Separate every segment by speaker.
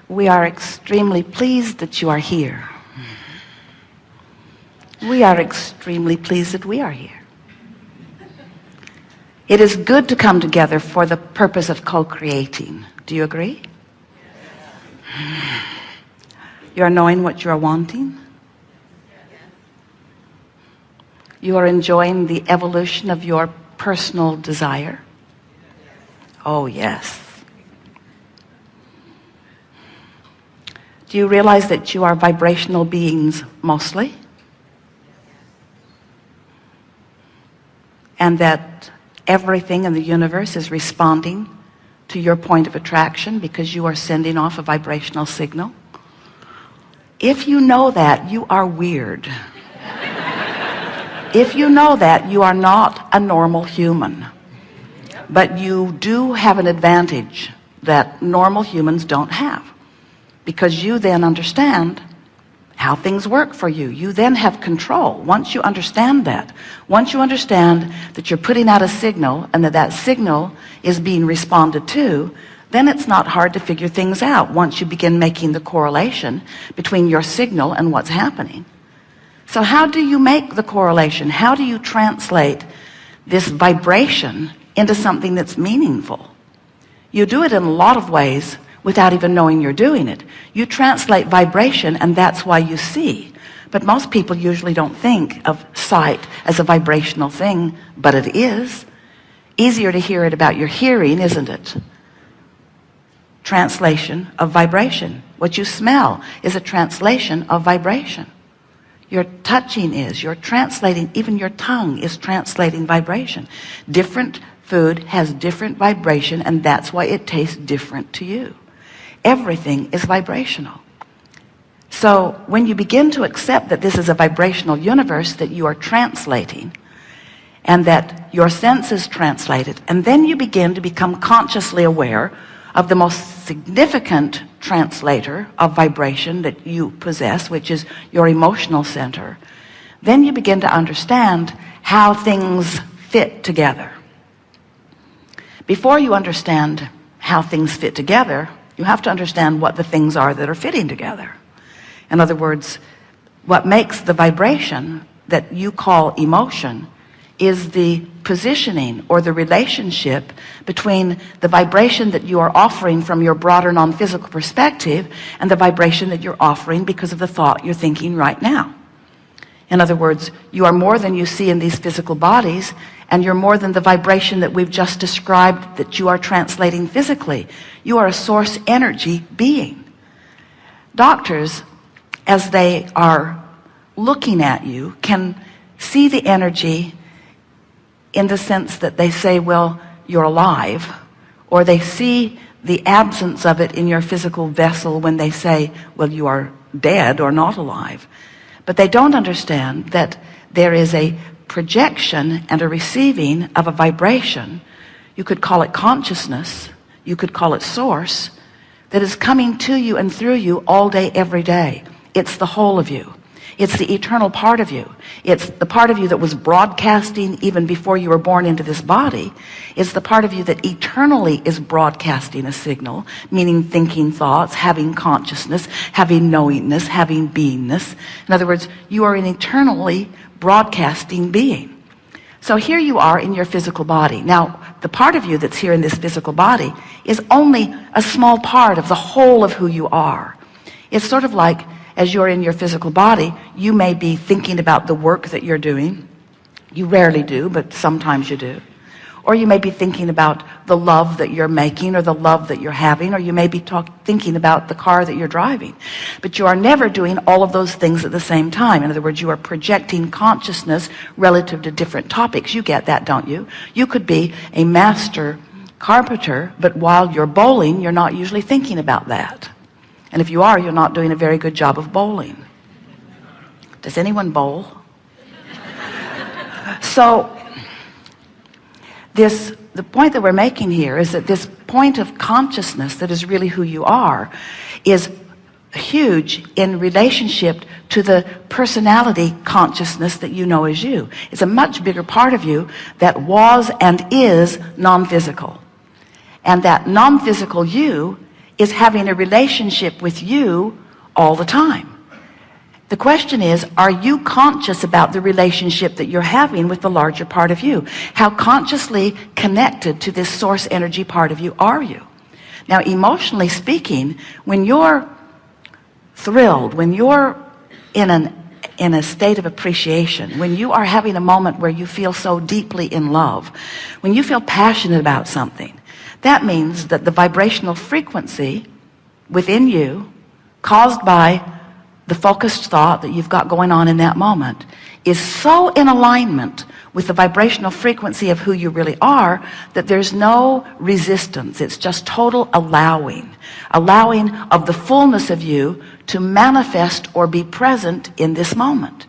Speaker 1: We are extremely pleased that you are here. We are extremely pleased that we are here. It is good to come together for the purpose of co-creating. Do you agree? You are knowing what you are wanting. You are enjoying the evolution of your personal desire. Oh, yes. Do you realize that you are vibrational beings mostly? And that everything in the universe is responding to your point of attraction because you are sending off a vibrational signal? If you know that, you are weird. If you know that, you are not a normal human. But you do have an advantage that normal humans don't have. Because you then understand how things work for you. You then have control. Once you understand that, once you understand that you're putting out a signal and that that signal is being responded to, then it's not hard to figure things out once you begin making the correlation between your signal and what's happening. So how do you make the correlation? How do you translate this vibration into something that's meaningful? You do it in a lot of ways without even knowing you're doing it. You translate vibration, and that's why you see. But most people usually don't think of sight as a vibrational thing, but it is. Easier to hear it about your hearing, isn't it? Translation of vibration. What you smell is a translation of vibration. Your touching is, you're translating, even your tongue is translating vibration. Different food has different vibration, and that's why it tastes different to you. Everything is vibrational. So when you begin to accept that this is a vibrational universe that you are translating, and that your senses translate it, and then you begin to become consciously aware of the most significant translator of vibration that you possess, which is your emotional center, then you begin to understand how things fit together. Before you understand how things fit together, you have to understand what the things are that are fitting together. In other words, what makes the vibration that you call emotion is the positioning or the relationship between the vibration that you are offering from your broader non-physical perspective and the vibration that you're offering because of the thought you're thinking right now. In other words, you are more than you see in these physical bodies, and you're more than the vibration that we've just described that you are translating physically. You are a source energy being. Doctors, as they are looking at you, can see the energy in the sense that they say, well, you're alive, or they see the absence of it in your physical vessel when they say, well, you are dead or not alive. But they don't understand that there is a projection and a receiving of a vibration. You could call it consciousness, you could call it source, that is coming to you and through you all day, every day. It's the whole of you. It's the eternal part of you. It's the part of you that was broadcasting even before you were born into this body. It's the part of you that eternally is broadcasting a signal, meaning thinking thoughts, having consciousness, having knowingness, having beingness. In other words, you are an eternally broadcasting being. So here you are in your physical body. Now, the part of you that's here in this physical body is only a small part of the whole of who you are. It's sort of like, as you're in your physical body, you may be thinking about the work that you're doing. You rarely do, but sometimes you do. Or you may be thinking about the love that you're making, or the love that you're having, or you may be thinking about the car that you're driving. But you are never doing all of those things at the same time. In other words, you are projecting consciousness relative to different topics. You get that, don't you? You could be a master carpenter, but while you're bowling, you're not usually thinking about that. And if you are, you're not doing a very good job of bowling. Does anyone bowl? So the point that we're making here is that this point of consciousness that is really who you are is huge in relationship to the personality consciousness that you know as you. It's a much bigger part of you that was and is non-physical. And that non-physical you is having a relationship with you all the time. The question is, are you conscious about the relationship that you're having with the larger part of you? How consciously connected to this source energy part of you are you? Now, emotionally speaking, when you're thrilled, when you're in a state of appreciation, when you are having a moment where you feel so deeply in love, when you feel passionate about something, that means that the vibrational frequency within you, caused by the focused thought that you've got going on in that moment, is so in alignment with the vibrational frequency of who you really are that there's no resistance. It's just total allowing of the fullness of you to manifest or be present in this moment.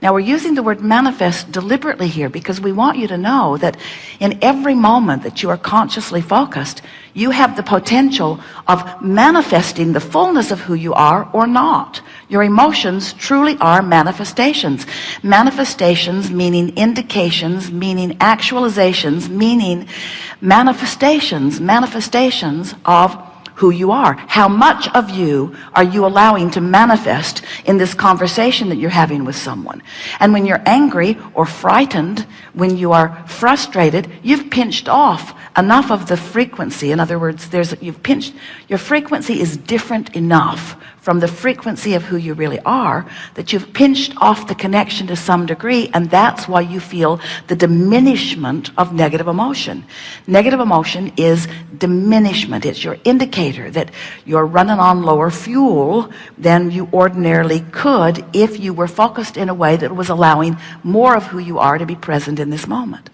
Speaker 1: Now, we're using the word manifest deliberately here because we want you to know that in every moment that you are consciously focused, you have the potential of manifesting the fullness of who you are or not. Your emotions truly are manifestations. Manifestations meaning indications, meaning actualizations, meaning manifestations of who you are. How much of you are you allowing to manifest in this conversation that you're having with someone? And when you're angry or frightened, when you are frustrated, you've pinched off enough of the frequency. In other words, your frequency is different enough from the frequency of who you really are that you've pinched off the connection to some degree, and that's why you feel the diminishment of negative emotion. Negative emotion is diminishment. It's your indicator that you're running on lower fuel than you ordinarily could if you were focused in a way that was allowing more of who you are to be present in this moment.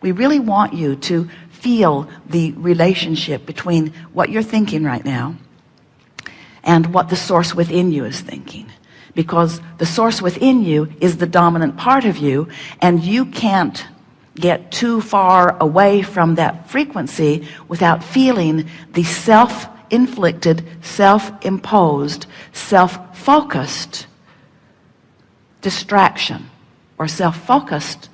Speaker 1: We really want you to feel the relationship between what you're thinking right now and what the source within you is thinking, because the source within you is the dominant part of you, and you can't get too far away from that frequency without feeling the self-inflicted, self-imposed, self-focused distraction or self-focused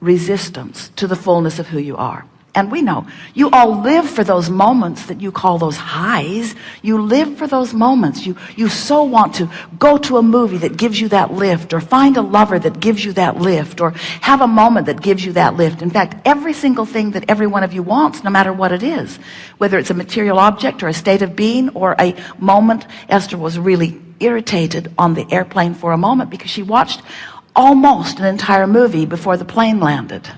Speaker 1: resistance to the fullness of who you are. And we know you all live for those moments that you call those highs. You live for those moments. You so want to go to a movie that gives you that lift, or find a lover that gives you that lift, or have a moment that gives you that lift. In fact, every single thing that every one of you wants, no matter what it is, whether it's a material object or a state of being or a moment. Esther was really irritated on the airplane for a moment because she watched almost an entire movie before the plane landed.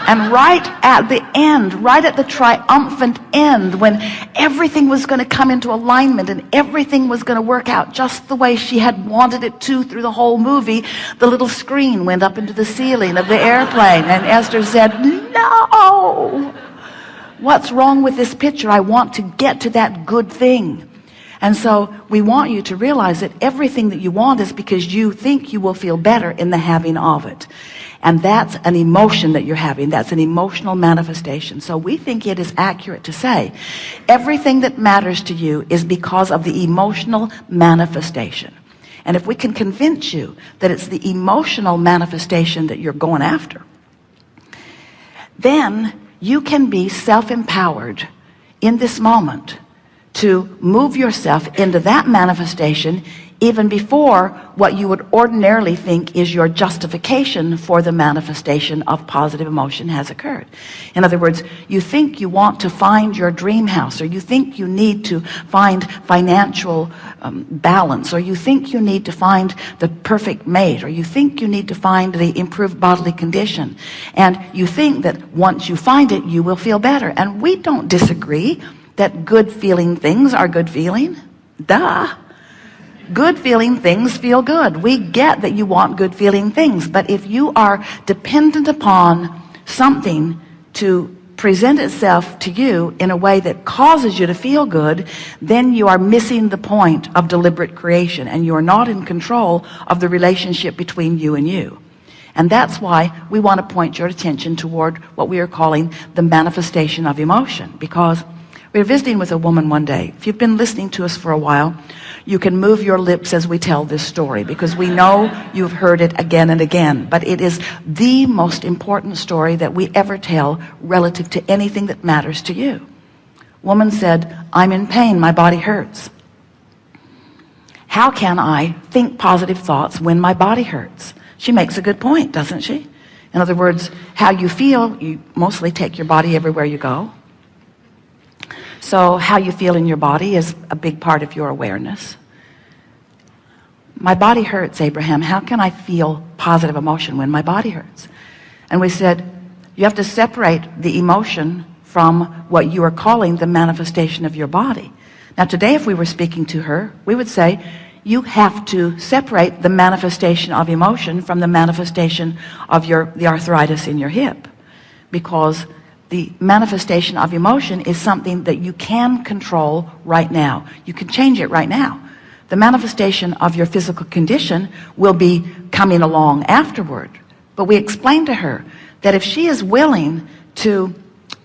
Speaker 1: And right at the end, right at the triumphant end, when everything was going to come into alignment and everything was going to work out just the way she had wanted it to through the whole movie, the little screen went up into the ceiling of the airplane, and Esther said, "No! What's wrong with this picture? I want to get to that good thing." And so we want you to realize that everything that you want is because you think you will feel better in the having of it. And that's an emotion that you're having. That's an emotional manifestation. So we think it is accurate to say everything that matters to you is because of the emotional manifestation. And if we can convince you that it's the emotional manifestation that you're going after, then you can be self-empowered in this moment to move yourself into that manifestation even before what you would ordinarily think is your justification for the manifestation of positive emotion has occurred. In other words, you think you want to find your dream house, or you think you need to find financial balance, or you think you need to find the perfect mate, or you think you need to find the improved bodily condition, and you think that once you find it you will feel better. And we don't disagree that good feeling things are good feeling. Duh. Good feeling things feel good. We get that you want good feeling things, but if you are dependent upon something to present itself to you in a way that causes you to feel good, then you are missing the point of deliberate creation, and you are not in control of the relationship between you and you. And that's why we want to point your attention toward what we are calling the manifestation of emotion, because we were visiting with a woman one day. If you've been listening to us for a while, you can move your lips as we tell this story, because we know you've heard it again and again. But it is the most important story that we ever tell relative to anything that matters to you. Woman said, I'm in pain, my body hurts. How can I think positive thoughts when my body hurts? She makes a good point, doesn't she? In other words, how you feel, you mostly take your body everywhere you go. So how you feel in your body is a big part of your awareness. My body hurts, Abraham. How can I feel positive emotion when my body hurts? And we said, you have to separate the emotion from what you are calling the manifestation of your body. Now today, if we were speaking to her, we would say, you have to separate the manifestation of emotion from the manifestation of the arthritis in your hip, because the manifestation of emotion is something that you can control right now. You can change it right now. The manifestation of your physical condition will be coming along afterward. But we explained to her that if she is willing to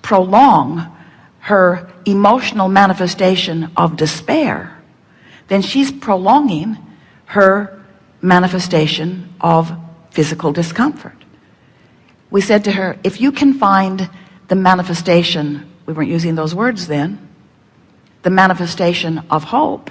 Speaker 1: prolong her emotional manifestation of despair, then she's prolonging her manifestation of physical discomfort. We said to her, if you can find the manifestation, we weren't using those words then, the manifestation of hope,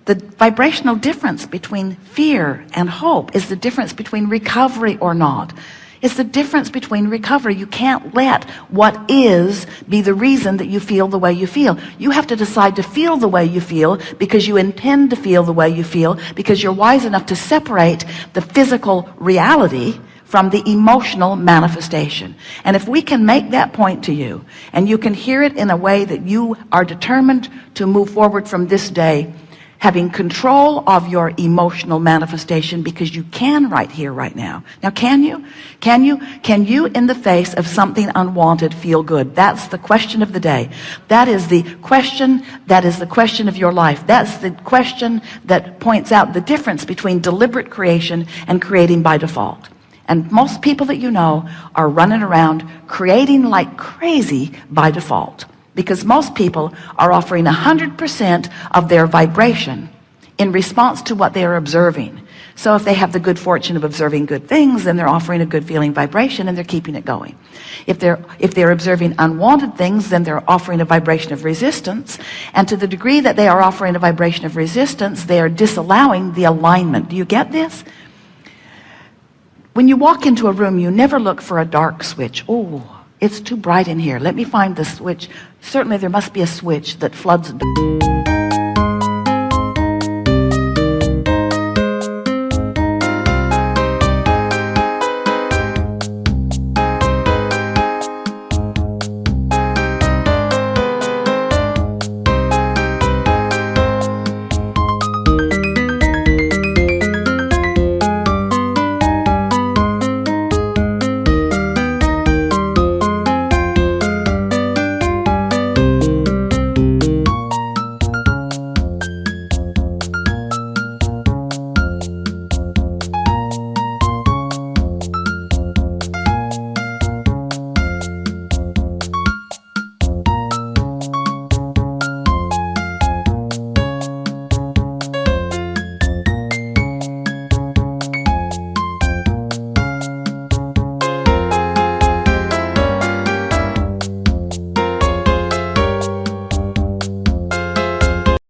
Speaker 1: the vibrational difference between fear and hope is the difference between recovery or not. It's the difference between recovery. You can't let what is be the reason that you feel the way you feel. You have to decide to feel the way you feel because you intend to feel the way you feel, because you're wise enough to separate the physical reality from the emotional manifestation. And if we can make that point to you, and you can hear it in a way that you are determined to move forward from this day, having control of your emotional manifestation, because you can right here, right now. Now, can you? Can you in the face of something unwanted feel good? That's the question of the day. That is the question of your life. That's the question that points out the difference between deliberate creation and creating by default. And most people that you know are running around creating like crazy by default, because most people are offering 100% of their vibration in response to what they are observing. So if they have the good fortune of observing good things, then they're offering a good feeling vibration and they're keeping it going. If they're observing unwanted things, then they're offering a vibration of resistance. And to the degree that they are offering a vibration of resistance, they are disallowing the alignment. Do you get this? When you walk into a room, you never look for a dark switch. Oh, it's too bright in here. Let me find the switch. Certainly there must be a switch that floods.